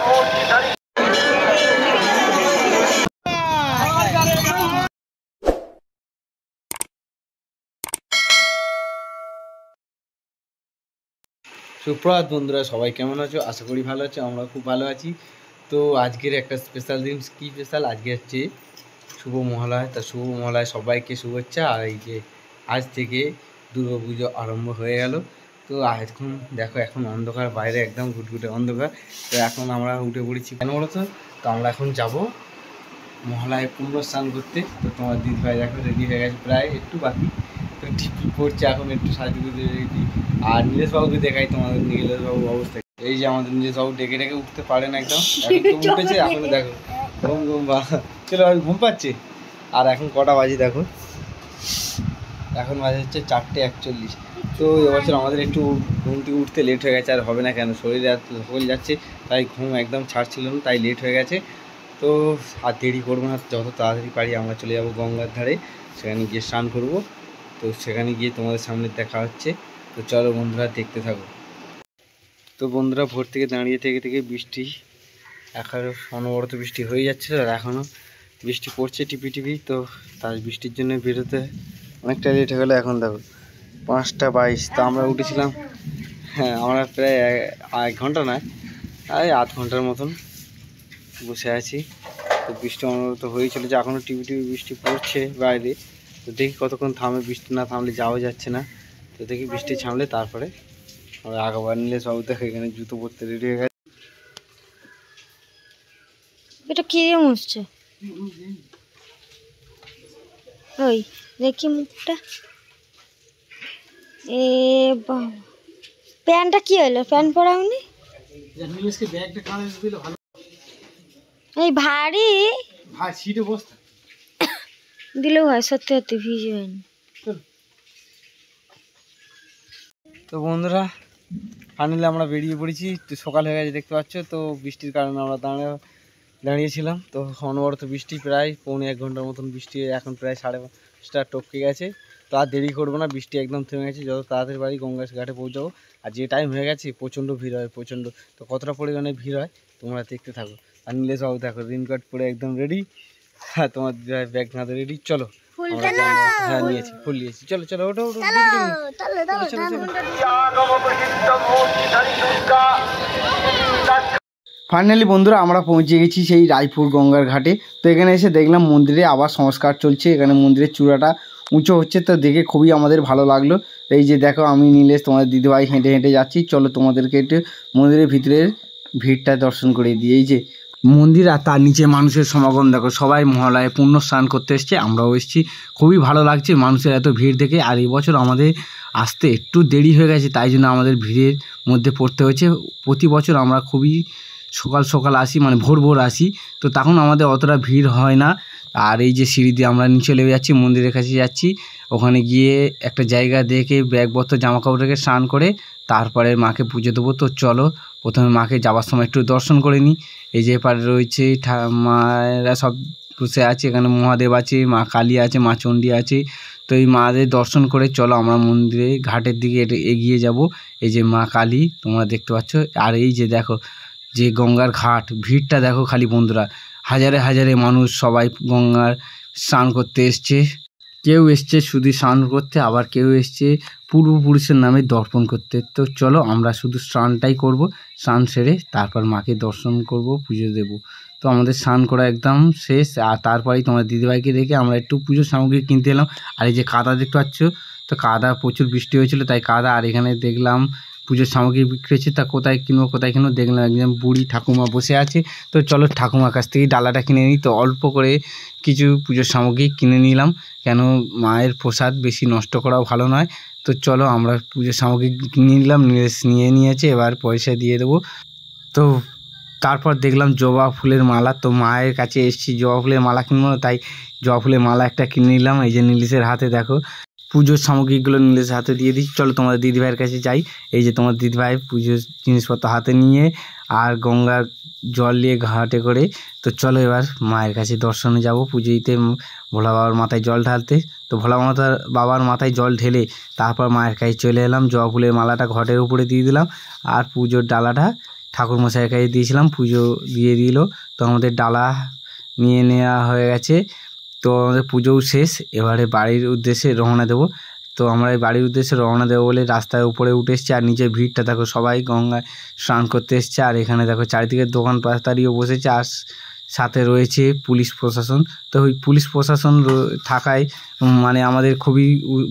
সুপ্রভাত বন্ধুরা, সবাই কেমন আছো? আশা করি ভালো আছো। আমরা খুব ভালো আছি। তো আজকের একটা স্পেশাল দিন। কী স্পেশাল? আজকে হচ্ছে শুভ মহালয়া। তা শুভ মহালয়া সবাইকে শুভেচ্ছা। আর এই যে আজ থেকে দুর্গা পুজো আরম্ভ হয়ে গেল। তো এখন দেখো, এখন অন্ধকার, বাইরে একদম ঘুটঘুটে অন্ধকার। তো এখন আমরা উঠে পড়েছি, কেন বলো তো আমরা এখন যাব মহালয়ায় পুণ্য স্নান করতে। তো তোমার দিদিভাই দেখো রেডি হয়ে গেছে, প্রায় একটু বাকি। তো টিপি পড়ছে এখন, একটু সাজুগুজে রেডি। আর নীলেশবাবুকে দেখাই তোমাদের, নীলেশবাবুর অবস্থা। এই যে আমাদের নীলেশবাবু ডেকে ডেকে উঠতে পারে না একদম, এখন তো উঠেছে। এখন দেখো ঘুম ঘুম বা চলো ঘুম পাচ্ছে। আর এখন কটা বাজে দেখো, এখন বাজে হচ্ছে 4:41। তো এবছর আমাদের একটু ঘুম থেকে উঠতে লেট হয়ে গেছে। আর হবে না কেন, শরীর যাচ্ছে, তাই ঘুম একদম ছাড়ছিল না, তাই লেট হয়ে গেছে। তো আর দেরি করবো না, যত তাড়াতাড়ি পারি আমরা চলে যাব গঙ্গার ধারে, সেখানে গিয়ে স্নান করব। তো সেখানে গিয়ে তোমাদের সামনে দেখা হচ্ছে। তো চলো বন্ধুরা, দেখতে থাকো। তো বন্ধুরা, ভোর থেকে দাঁড়িয়ে থেকে বৃষ্টি, এখনও অনবরত বৃষ্টি হয়ে যাচ্ছিলো, আর এখনও বৃষ্টি পড়ছে টিপি টিপি। তো তাই বৃষ্টির জন্য বেরোতে অনেকটা লেট হয়ে গেলো। এখন দেখো 5:22। তো আমরা উঠেছিলাম, হ্যাঁ আমরা প্রায় 1 ঘন্টা নয়, আধ ঘন্টার মতন বসে আছি। তো বৃষ্টি অনবরত হয়েই চলেছে, এখনও টিপি টিপি বৃষ্টি পড়ছে বাইরে। তো দেখি কতক্ষণ থামে, বৃষ্টি না থামলে যাওয়া যাচ্ছে না। তো দেখি বৃষ্টি থামলে তারপরে আমরা আগাবার নিলে সব দেখে এখানে জুতো পরতে রেডি হয়ে গেছে। এটা কি দিয়ে মুছছে? ওই দেখি মুখটা। এ বাবা, প্যান্টটা কি হলো? প্যান্ট পরাওনি? এই ভারী সিটে বসতে দিলেও হয়, সত্যি সত্যি ভিজে হয়নি। তো বন্ধুরা, ফাইনালি আমরা বেরিয়ে পড়েছি। তো সকাল হয়ে গেছে দেখতে পাচ্ছ। তো বৃষ্টির কারণে আমরা দাঁড়িয়েছিলাম। তো অনবরত বৃষ্টি, প্রায় 1.25 ঘন্টার মতন বৃষ্টি। এখন প্রায় 5:30 টপকে গেছে। তো আর দেরি করবো না, বৃষ্টি একদম থেমে গেছে। যত তাড়াতাড়ি বাড়ি গঙ্গা ঘাটে পৌঁছাবো। আর যে টাইম হয়ে গেছে প্রচণ্ড ভিড় হয়, প্রচণ্ড। তো কতটা পরিমাণে ভিড় হয় তোমরা দেখতে থাকো। আর নীলেশবাবু দেখো রেনকোট পরে একদম রেডি। হ্যাঁ, তোমার ব্যাগ নাতে রেডি। চলো, হ্যাঁ নিয়েছি, ফুল নিয়েছি। চলো চলো, ওঠো ওঠো। ফাইনালি বন্ধুরা, আমরা পৌঁছে গেছি সেই রায়পুর গঙ্গার ঘাটে। তো এখানে এসে দেখলাম মন্দিরে আবার সংস্কার চলছে, এখানে মন্দিরের চূড়াটা উঁচু হচ্ছে। তো দেখে খুবই আমাদের ভালো লাগলো। এই যে দেখো, আমি নীলেশ তোমাদের দিদিভাই হেঁটে হেঁটে যাচ্ছি। চলো তোমাদেরকে একটু মন্দিরের ভিতরের ভিড়টা দর্শন করে দিই। এই যে মন্দির, আর তার নিচে মানুষের সমাগম দেখো, সবাই মহালয়ে পুণ্য স্নান করতে এসছে, আমরাও এসেছি। খুবই ভালো লাগছে মানুষের এত ভিড় দেখে। আর এই বছর আমাদের আসতে একটু দেরি হয়ে গেছে, তাই জন্য আমাদের ভিড়ের মধ্যে পড়তে হয়েছে। প্রতি বছর আমরা খুবই সকাল সকাল আসি, মানে ভোর ভোর আসি। তো তখন আমাদের অতটা ভিড় হয় না। আর এই যে সিঁড়ি দিয়ে আমরা নিচে নেমে যাচ্ছি, মন্দিরের কাছে যাচ্ছি। ওখানে গিয়ে একটা জায়গা দেখে ব্যাগপত্র জামা কাপড় রেখে স্নান করে তারপরে মাকে পুজো দেবো। তো চলো প্রথমে মাকে যাওয়ার সময় একটু দর্শন করে নিই। এই যে এপারে রয়েছে মায়েরা সব বসে আছে, এখানে মহাদেব আছে, মা কালী আছে, মা চণ্ডী আছে। তো এই মাদের দর্শন করে চলো আমরা মন্দিরে ঘাটের দিকে এগিয়ে যাব। এই যে মা কালী তোমরা দেখতে পাচ্ছ। আর এই যে দেখো যে গঙ্গার ঘাট, ভিড়টা দেখো খালি বন্ধুরা, হাজারে হাজারে মানুষ সবাই গঙ্গার স্নান করতে এসছে। কেউ এসছে শুধু স্নান করতে, আবার কেউ এসছে পূর্বপুরুষের নামে দর্পণ করতে। তো চলো আমরা শুধু স্নানটাই করব, স্নান সেরে তারপর মাকে দর্শন করব, পুজো দেব। তো আমাদের স্নান করা একদম শেষ। আর তারপরেই তোমার দিদিভাইকে দেখে আমরা একটু পুজোর সামগ্রী কিনতে এলাম। আর এই যে কাদা দেখতে পাচ্ছ, তো কাদা প্রচুর বৃষ্টি হয়েছিল তাই কাদা। আর এখানে দেখলাম পুজোর সামগ্রী বিক্রি হচ্ছে। তা কোথায় কিনবো দেখলাম একজন বুড়ি ঠাকুমা বসে আছে। তো চলো ঠাকুমার কাছ থেকে ডালাটা কিনে নিই। তো অল্প করে কিছু পুজোর সামগ্রী কিনে নিলাম, কেন মায়ের প্রসাদ বেশি নষ্ট করাও ভালো নয়। তো চলো আমরা পুজোর সামগ্রী কিনে নিলাম, নিয়ে নিয়েছে, এবার পয়সা দিয়ে দেবো। তো তারপর দেখলাম জবা ফুলের মালা। তো মায়ের কাছে এসেছি, জবা ফুলের মালা কিনবো, তাই জবা ফুলের মালা একটা কিনে নিলাম। এই যে নীলেশের হাতে দেখো পুজোর সামগ্রীগুলো নীলেশের হাতে দিয়ে দিই। চলো তোমাদের দিদিভাইয়ের কাছে যাই। এই যে তোমার দিদিভাই পুজোর জিনিসপত্র হাতে নিয়ে আর গঙ্গার জল নিয়ে ঘাটে করে। তো চলো এবার মায়ের কাছে দর্শনে যাব, পুজো দিতে, ভোলা বাবার মাথায় জল ঢালতে। তো ভোলা বাবার মাথায় জল ঢেলে তারপর মায়ের কাছে চলে এলাম, জবা ফুলের মালাটা ঘটের উপরে দিয়ে দিলাম আর পুজোর ডালাটা ঠাকুরমশাইয়ের কাছে দিয়েছিলাম, পুজো দিয়ে দিল। তো আমাদের ডালা নিয়ে নেওয়া হয়ে গেছে, তো আমাদের পুজোও শেষ। এবারে বাড়ির উদ্দেশ্যে রওনা দেবো। তো আমরা এই বাড়ির উদ্দেশ্যে রওনা দেবো বলে রাস্তায় উপরে উঠে এসছি। আর নিচে ভিড়টা দেখো, সবাই গঙ্গায় স্নান করতে এসছে। আর এখানে দেখো চারিদিকে দোকান পাতারিও বসেছে, আর সাথে রয়েছে পুলিশ প্রশাসন। তো ওই পুলিশ প্রশাসন থাকায় মানে আমাদের খুবই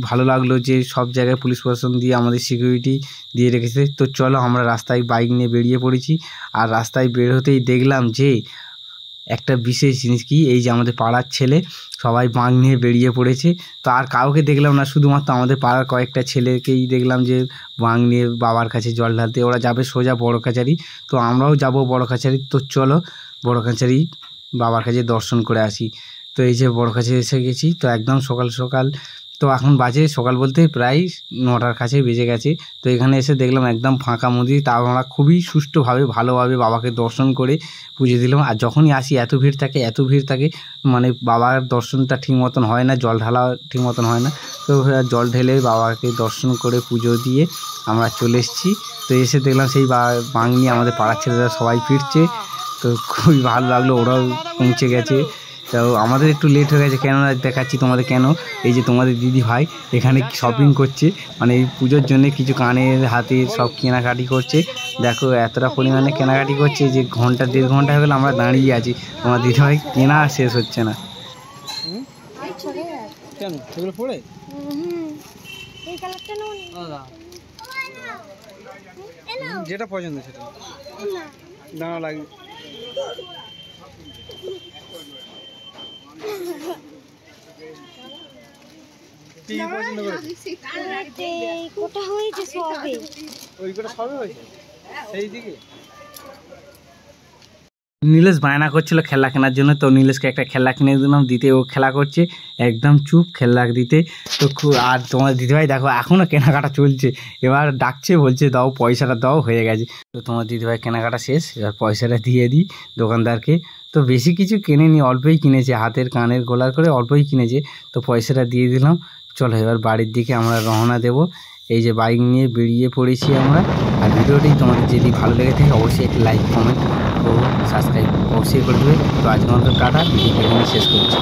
ভালো লাগলো যে সব জায়গায় পুলিশ প্রশাসন দিয়ে আমাদের সিকিউরিটি দিয়ে রেখেছে। তো চলো আমরা রাস্তায় বাইক নিয়ে বেরিয়ে পড়েছি। আর রাস্তায় বের হতেই দেখলাম যে একটা বিশেষ জিনিস, কি এই যে আমাদের পাড়ার ছেলে সবাই বাঁক নিয়ে বেরিয়ে পড়েছে। তো আর কাউকে দেখলাম না, শুধুমাত্র আমাদের পাড়ার কয়েকটা ছেলেকেই দেখলাম যে বাঁক নিয়ে বাবার কাছে জল ঢালতে। ওরা যাবে সোজা বড় কাছারি, তো আমরাও যাব বড় কাছারি। তো চলো বড় কাছারি বাবার কাছে দর্শন করে আসি। তো এই যে বড় কাছে এসে গেছি। তো একদম সকাল সকাল, তো এখন বাজে সকাল বলতে প্রায় 9টার কাছে বেজে গেছে। তো এখানে এসে দেখলাম একদম ফাঁকা মন্দির, তা আমরা খুবই সুষ্ঠুভাবে ভালোভাবে বাবাকে দর্শন করে পুজো দিলাম। আর যখনই আসি এত ভিড় থাকে, মানে বাবার দর্শনটা ঠিক মতন হয় না, জল ঢালা ঠিক মতন হয় না। তো জল ঢেলে বাবাকে দর্শন করে পুজো দিয়ে আমরা চলে এসেছি। তো এসে দেখলাম সেই বাঁক নিয়ে আমাদের পাড়ার ছেলেরা সবাই ফিরছে। তো খুবই ভালো লাগলো, ওরাও পৌঁছে গেছে। তো আমাদের একটু লেট হয়ে গেছে, কেননা দেখাচ্ছি তোমাদের কেন। এই যে তোমাদের দিদি ভাই এখানে শপিং করছে, মানে এই পুজোর জন্য কিছু কানের হাতের সব কেনাকাটি করছে। দেখো এতটা পরিমাণে কেনাকাটি করছে যে 1-1.5 ঘন্টা হয়ে গেলো আমরা দাঁড়িয়ে আছি। তোমার দিদি ভাই কেনা শেষ হচ্ছে না। কেন সেগুলো পড়ে যেটা পছন্দ সেটা দাঁড়া লাগে। নীলেশ বায়না করছিল খেলা কেনার জন্য, তো নীলেশকে একটা খেলা কিনে দিলাম, দিতে ও খেলা করছে একদম চুপ খেলা দিতে। তো আর তোমার দিদিভাই দেখো এখনও কেনাকাটা চলছে, এবার ডাকছে, বলছে দাও পয়সাটা দাও, হয়ে গেছে। তো তোমার দিদিভাই কেনাকাটা শেষ, এবার পয়সাটা দিয়ে দিই দোকানদারকে। তো বেশি কিছু কেনেনি, অল্পই কিনেছে, হাতের কানের গলার করে অল্পই কিনেছে। তো পয়সাটা দিয়ে দিলাম। চলো এবার বাড়ির দিকে আমরা রওনা দেব। এই যে বাইক নিয়ে বেরিয়ে পড়েছি আমরা। আর ভিডিওটি তোমাদের যদি ভালো লেগে থাকে অবশ্যই একটি লাইক, কমেন্ট ও সাবস্ক্রাইব অবশ্যই করে দেবে। তো আজকের মতো টাটা, ভিডিওটি এখানে শেষ করছি।